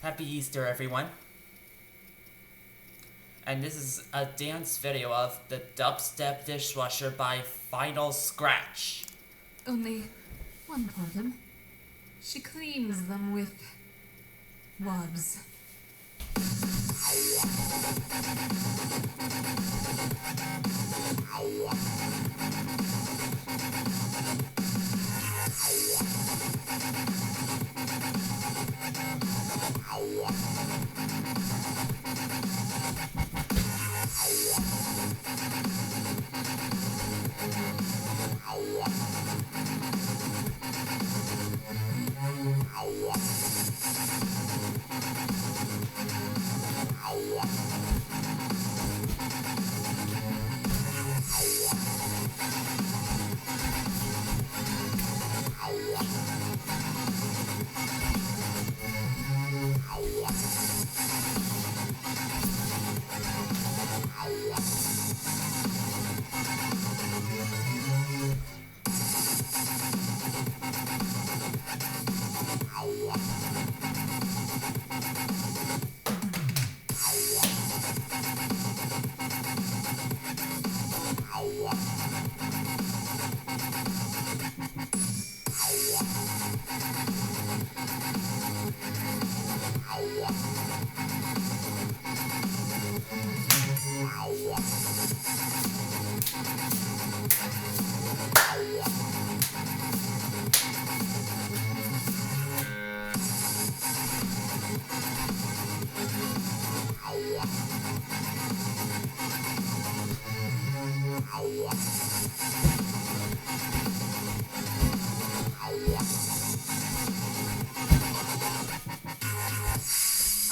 Happy Easter, everyone. And this is a dance video of the Dubstep Dishwasher by Final Scratch. Only one problem. She cleans them with wubs.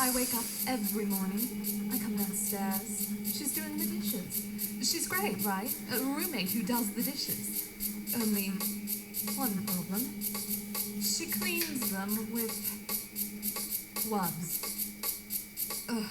I wake up every morning. I come downstairs. She's doing the dishes. She's great, right? A roommate who does the dishes. Only one problem. She cleans them with wubs. Ugh.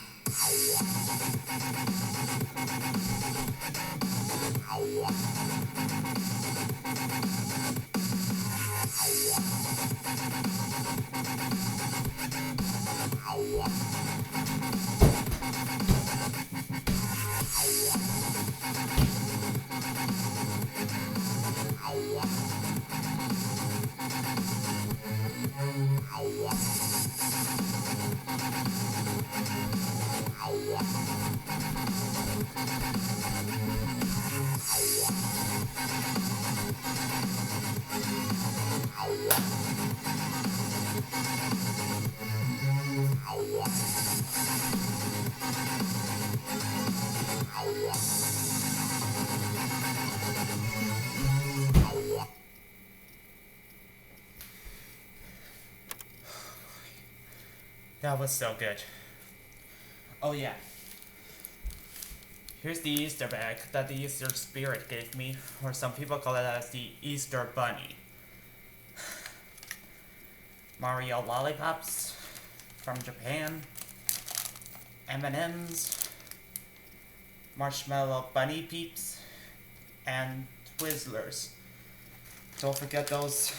That was so good. Oh yeah. Here's the Easter egg that the Easter spirit gave me, or some people call it as the Easter bunny. Mario lollipops from Japan, M&Ms, marshmallow bunny peeps, and Twizzlers. Don't forget those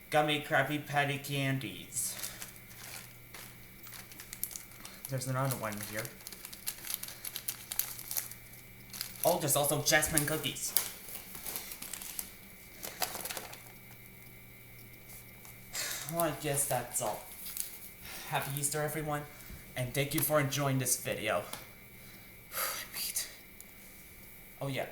gummy Krabby Patty candies. There's another one here. Oh, there's also jasmine cookies. Well, I guess that's all. Happy Easter, everyone, and thank you for enjoying this video. Oh yeah.